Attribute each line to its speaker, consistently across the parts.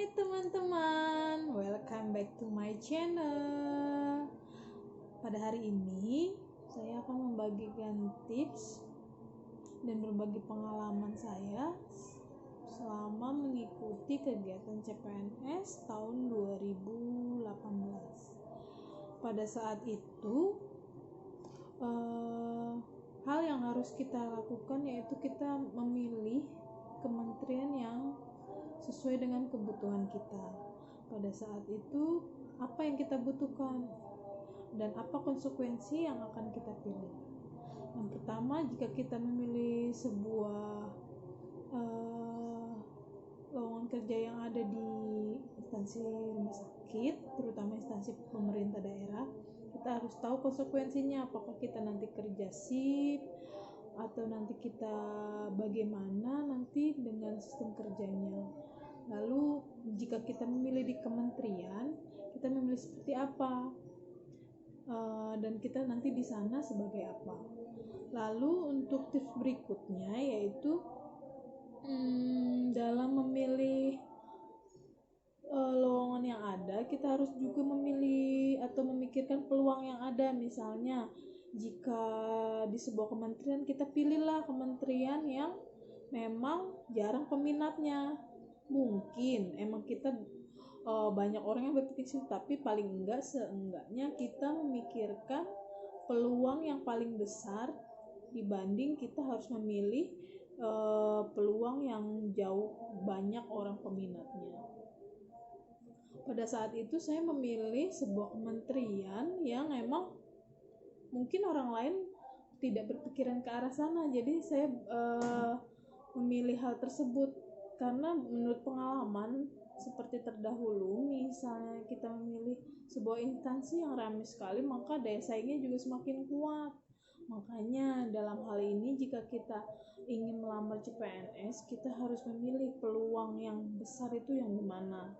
Speaker 1: Hai teman-teman, welcome back to my channel. Pada hari ini saya akan membagikan tips dan berbagi pengalaman saya selama mengikuti kegiatan CPNS tahun 2018. Pada saat itu hal yang harus kita lakukan yaitu kita memilih kementerian yang sesuai dengan kebutuhan kita. Pada saat itu, apa yang kita butuhkan dan apa konsekuensi yang akan kita pilih. Yang pertama, jika kita memilih sebuah lowongan kerja yang ada di instansi rumah sakit, terutama instansi pemerintah daerah, kita harus tahu konsekuensinya, apakah kita nanti kerja shift atau nanti kita bagaimana nanti dengan sistem kerjanya. Lalu jika kita memilih di kementerian, kita memilih seperti apa, dan kita nanti di sana sebagai apa. Lalu untuk tips berikutnya yaitu dalam memilih lowongan yang ada, kita harus juga memilih atau memikirkan peluang yang ada. Misalnya jika di sebuah kementerian, kita pilihlah kementerian yang memang jarang peminatnya. Mungkin emang kita banyak orang yang berpikir sih, tapi paling seenggaknya kita memikirkan peluang yang paling besar dibanding kita harus memilih peluang yang jauh banyak orang peminatnya. Pada saat itu saya memilih sebuah kementerian yang emang mungkin orang lain tidak berpikiran ke arah sana, jadi saya memilih hal tersebut karena menurut pengalaman seperti terdahulu, misalnya kita memilih sebuah instansi yang ramai sekali, maka daya saingnya juga semakin kuat. Makanya dalam hal ini jika kita ingin melamar CPNS, kita harus memilih peluang yang besar itu yang dimana.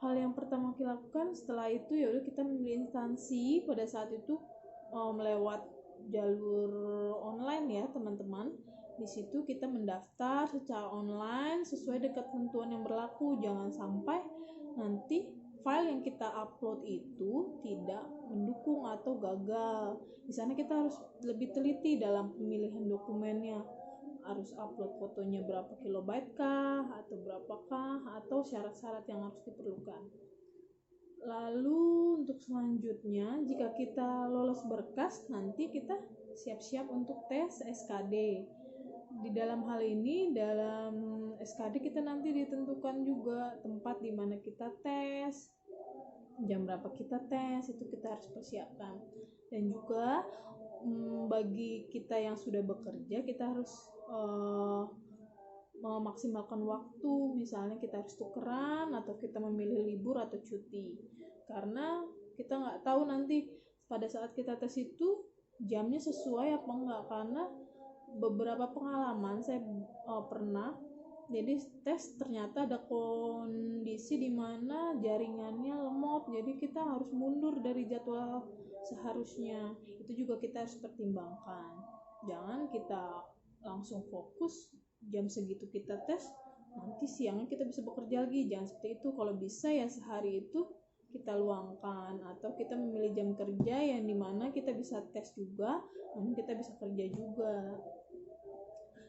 Speaker 1: Hal yang pertama kita lakukan setelah itu yaudah kita memilih instansi. Pada saat itu melewat jalur online ya teman-teman. Di situ kita mendaftar secara online sesuai dengan ketentuan yang berlaku. Jangan sampai nanti file yang kita upload itu tidak mendukung atau gagal. Di sana kita harus lebih teliti dalam pemilihan dokumennya. Harus upload fotonya berapa kilobyte kah atau berapakah, atau syarat-syarat yang harus diperlukan. Lalu untuk selanjutnya, jika kita lolos berkas, nanti kita siap-siap untuk tes SKD. Di dalam hal ini, dalam SKD kita nanti ditentukan juga tempat di mana kita tes, jam berapa kita tes, itu kita harus persiapkan. Dan juga bagi kita yang sudah bekerja, kita harus memaksimalkan waktu. Misalnya kita harus tukeran atau kita memilih libur atau cuti, karena kita nggak tahu nanti pada saat kita tes itu jamnya sesuai apa enggak. Karena beberapa pengalaman saya pernah jadi tes ternyata ada kondisi di mana jaringannya lemot, jadi kita harus mundur dari jadwal seharusnya. Itu juga kita harus pertimbangkan. Jangan kita langsung fokus jam segitu kita tes, nanti siangnya kita bisa bekerja lagi. Jangan seperti itu. Kalau bisa ya sehari itu kita luangkan, atau kita memilih jam kerja yang dimana kita bisa tes juga, namun kita bisa kerja juga.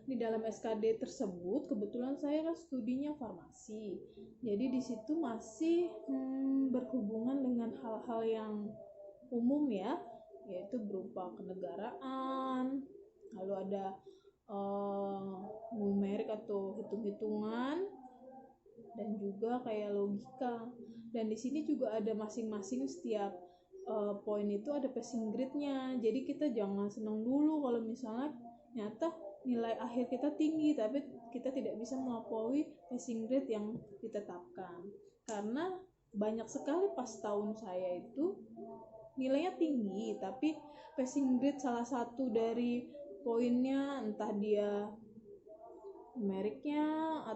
Speaker 1: Di dalam SKD tersebut kebetulan saya kan studinya farmasi, jadi di situ masih berhubungan dengan hal-hal yang umum ya, yaitu berupa kenegaraan, lalu ada numerik atau hitung-hitungan, dan juga kayak logika. Dan di sini juga ada masing-masing setiap poin itu ada passing grade-nya. Jadi kita jangan senang dulu kalau misalnya nyata nilai akhir kita tinggi tapi kita tidak bisa melampaui passing grade yang ditetapkan. Karena banyak sekali pas tahun saya itu nilainya tinggi tapi passing grade salah satu dari poinnya, entah dia numeriknya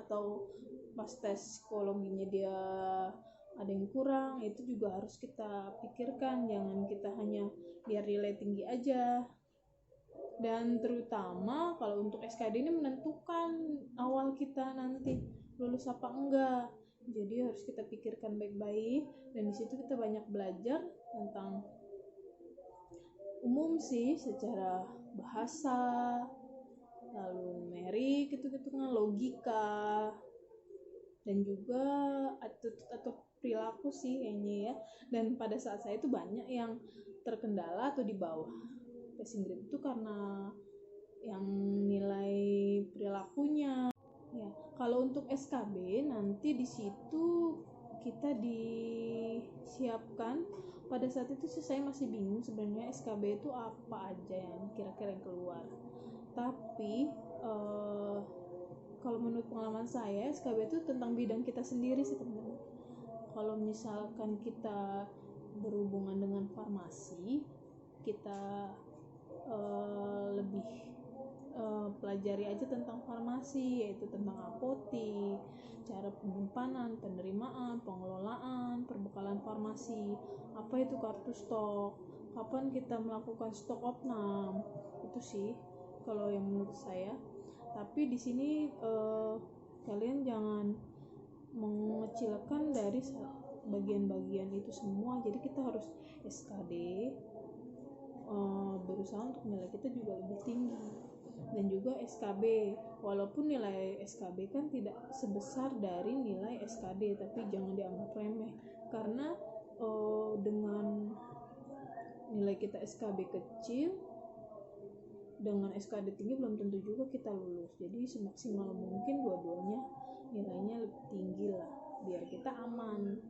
Speaker 1: atau pas tes psikologinya dia ada yang kurang, itu juga harus kita pikirkan. Jangan kita hanya biar nilai tinggi aja. Dan terutama kalau untuk SKD ini menentukan awal kita nanti lulus apa enggak. Jadi harus kita pikirkan baik-baik, dan di situ kita banyak belajar tentang umum sih, secara bahasa, lalu numerik, gitu-gitu, logika, dan juga attitude atau perilaku sih kayaknya ya. Dan pada saat saya itu banyak yang terkendala atau di bawah passing grade itu karena yang nilai perilakunya. Ya, kalau untuk SKB nanti di situ kita disiapkan. Pada saat itu sih saya masih bingung sebenarnya SKB itu apa aja yang kira-kira yang keluar. Tapi kalau menurut pengalaman saya, SKB itu tentang bidang kita sendiri sih teman-teman. Kalau misalkan kita berhubungan dengan farmasi, kita lebih pelajari aja tentang farmasi, yaitu tentang apotik, cara penyimpanan, penerimaan, pengelolaan, perbekalan farmasi, apa itu kartu stok, kapan kita melakukan stok opnam, itu sih kalau yang menurut saya. Tapi di sini kalian jangan mengecilkan dari bagian-bagian itu semua. Jadi kita harus SKD, berusaha untuk nilai kita juga lebih tinggi. Dan juga SKB, walaupun nilai SKB kan tidak sebesar dari nilai SKD, tapi jangan dianggap remeh, karena dengan nilai kita SKB kecil dengan SKD tinggi belum tentu juga kita lulus. Jadi semaksimal mungkin dua-duanya nilainya lebih tinggi lah, biar kita aman.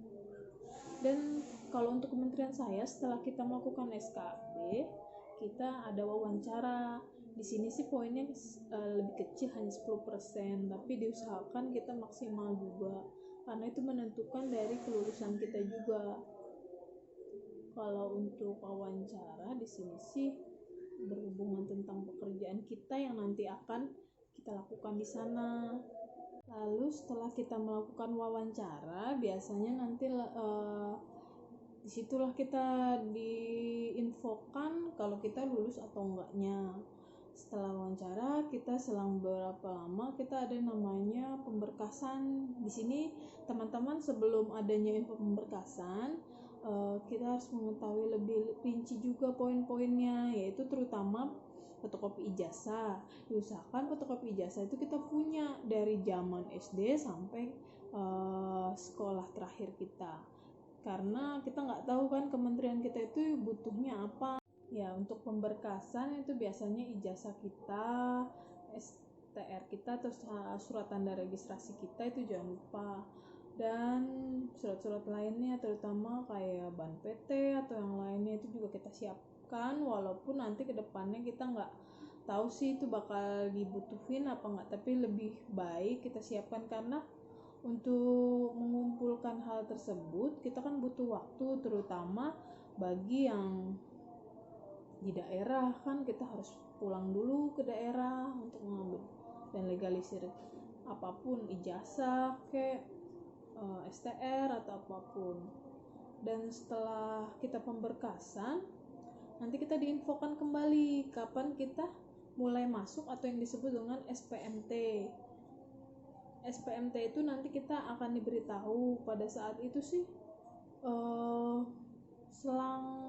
Speaker 1: Dan kalau untuk kementerian saya, setelah kita melakukan SKB, kita ada wawancara. Di sini sih poinnya lebih kecil, hanya 10%, tapi diusahakan kita maksimal juga, karena itu menentukan dari kelulusan kita juga. Kalau untuk wawancara di sini sih berhubungan tentang pekerjaan kita yang nanti akan kita lakukan di sana. Lalu setelah kita melakukan wawancara, biasanya nanti disitulah kita diinfokan kalau kita lulus atau enggaknya. Setelah wawancara, kita selang beberapa lama kita ada namanya pemberkasan. Di sini teman-teman, sebelum adanya info pemberkasan, kita harus mengetahui lebih rinci juga poin-poinnya, yaitu terutama fotokopi ijazah. Diusahakan fotokopi ijazah itu kita punya dari zaman SD sampai sekolah terakhir kita, karena kita nggak tahu kan kementerian kita itu butuhnya apa. Ya, untuk pemberkasan itu biasanya ijazah kita, STR kita, atau surat tanda registrasi kita itu jangan lupa. Dan surat-surat lainnya, terutama kayak ban PT atau yang lainnya, itu juga kita siapkan, walaupun nanti kedepannya kita nggak tahu sih itu bakal dibutuhin apa nggak, tapi lebih baik kita siapkan, karena untuk mengumpulkan hal tersebut kita kan butuh waktu, terutama bagi yang di daerah. Kan kita harus pulang dulu ke daerah untuk mengambil dan legalisir apapun, ijazah kayak STR atau apapun. Dan setelah kita pemberkasan, nanti kita diinfokan kembali kapan kita mulai masuk atau yang disebut dengan SPMT. SPMT itu nanti kita akan diberitahu pada saat itu sih selang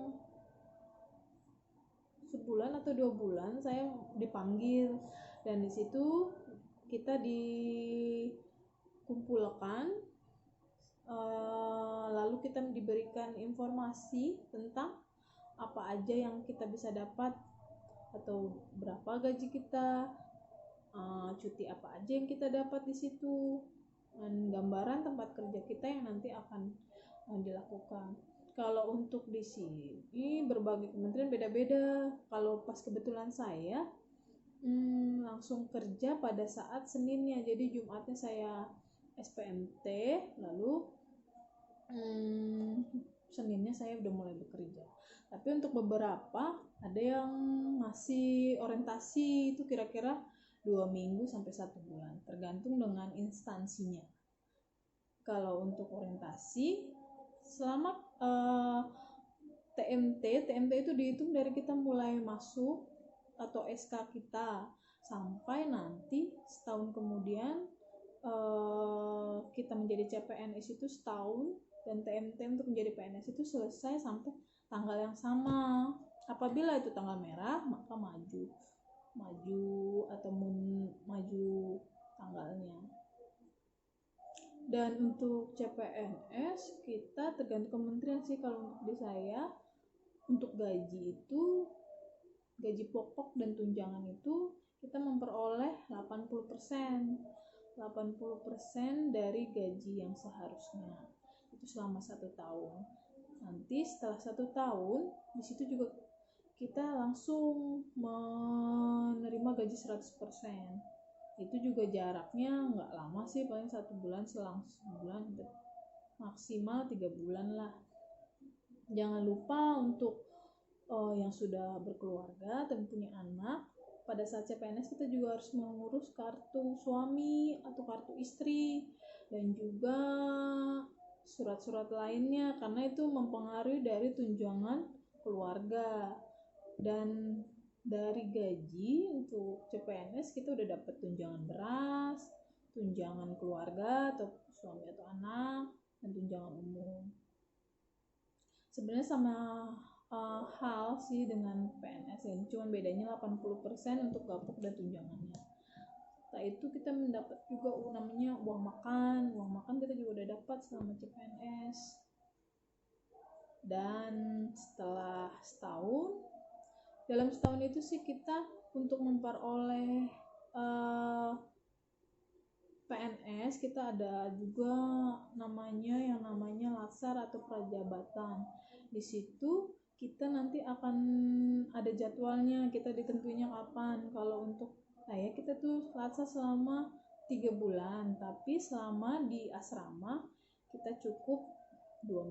Speaker 1: sebulan atau 2 bulan saya dipanggil, dan di situ kita dikumpulkan, lalu kita diberikan informasi tentang apa aja yang kita bisa dapat, atau berapa gaji kita, cuti apa aja yang kita dapat di situ, dan gambaran tempat kerja kita yang nanti akan dilakukan. Kalau untuk di sini berbagai kementerian beda-beda. Kalau pas kebetulan saya langsung kerja pada saat Seninnya, jadi Jumatnya saya SPMT, lalu Seninnya saya udah mulai bekerja. Tapi untuk beberapa ada yang masih orientasi, itu kira-kira 2 minggu sampai 1 bulan, tergantung dengan instansinya. Kalau untuk orientasi selama TMT itu dihitung dari kita mulai masuk atau SK kita sampai nanti setahun kemudian kita menjadi CPNS itu setahun, dan TMT untuk menjadi PNS itu selesai sampai tanggal yang sama. Apabila itu tanggal merah, maka maju atau maju tanggalnya. Dan untuk CPNS kita tergantung kementerian sih. Kalau untuk di saya, untuk gaji itu, gaji pokok dan tunjangan itu kita memperoleh 80% dari gaji yang seharusnya, itu selama 1 tahun. Nanti setelah 1 tahun, di situ juga kita langsung menerima gaji 100%. Itu juga jaraknya nggak lama sih, paling 1 bulan, selang sebulan, maksimal 3 bulan lah. Jangan lupa untuk yang sudah berkeluarga dan punya anak, pada saat CPNS kita juga harus mengurus kartu suami atau kartu istri, dan juga surat-surat lainnya, karena itu mempengaruhi dari tunjangan keluarga. Dan dari gaji untuk CPNS kita udah dapat tunjangan beras, tunjangan keluarga atau suami atau anak, dan tunjangan umum. Sebenarnya sama hal sih dengan PNS ya, cuma bedanya 80% untuk gapok dan tunjangannya. Setelah itu kita mendapat juga namanya uang makan kita juga udah dapat selama CPNS. Dan setelah setahun, dalam setahun itu sih kita untuk memperoleh PNS, kita ada juga namanya latsar atau prajabatan. Di situ kita nanti akan ada jadwalnya, kita ditentuinya kapan. Kalau untuk saya, kita tuh latsar selama 3 bulan, tapi selama di asrama kita cukup 3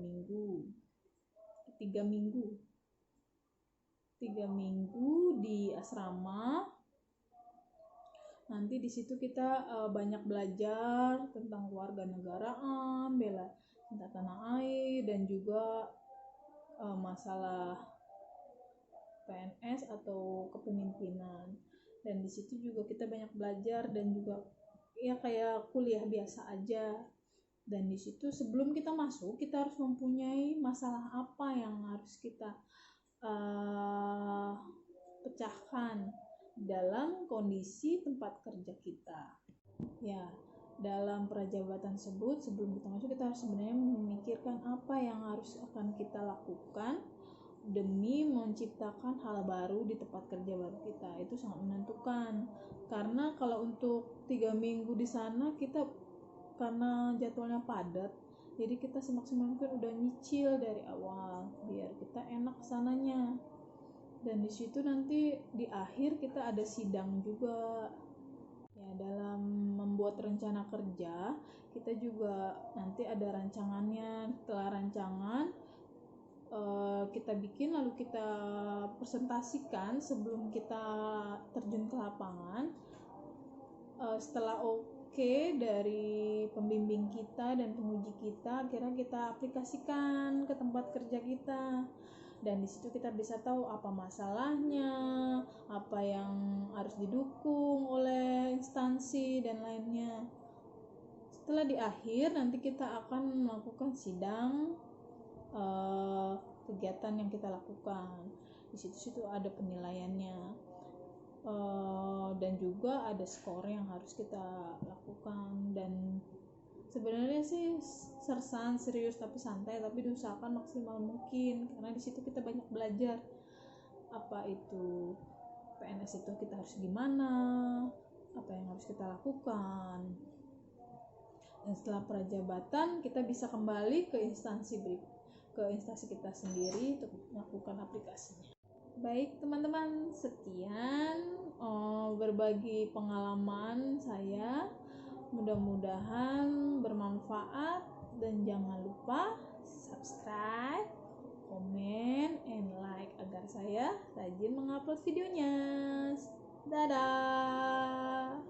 Speaker 1: minggu di asrama. Nanti di situ kita banyak belajar tentang kewarganegaraan, bela cinta tanah air, dan juga masalah PNS atau kepemimpinan. Dan di situ juga kita banyak belajar dan juga ya kayak kuliah biasa aja. Dan di situ sebelum kita masuk, kita harus mempunyai masalah apa yang harus kita pecahkan dalam kondisi tempat kerja kita. Ya, dalam prajabatan tersebut, sebelum kita masuk, kita harus sebenarnya memikirkan apa yang harus akan kita lakukan demi menciptakan hal baru di tempat kerja baru kita. Itu sangat menentukan, karena kalau untuk 3 minggu di sana, kita karena jadwalnya padat, jadi kita semaksimal mungkin udah nyicil dari awal biar kita enak kesananya. Dan di situ nanti di akhir kita ada sidang juga. Ya, dalam membuat rencana kerja kita juga nanti ada rancangannya. Setelah rancangan kita bikin, lalu kita presentasikan sebelum kita terjun ke lapangan. Setelah oke dari pembimbing kita dan penguji kita, akhirnya kita aplikasikan ke tempat kerja kita. Dan di situ kita bisa tahu apa masalahnya, apa yang harus didukung oleh instansi dan lainnya. Setelah di akhir, nanti kita akan melakukan sidang kegiatan yang kita lakukan. Di situ ada penilaiannya, dan juga ada skor yang harus kita lakukan. Dan sebenarnya sih sersan serius tapi santai, tapi diusahakan maksimal mungkin, karena di situ kita banyak belajar apa itu PNS itu kita harus gimana, apa yang harus kita lakukan. Dan setelah prajabatan kita bisa kembali ke instansi kita sendiri untuk melakukan aplikasinya. Baik teman-teman, sekian berbagi pengalaman saya. Mudah-mudahan bermanfaat, dan jangan lupa subscribe, komen, and like agar saya rajin mengupload videonya. Dadah.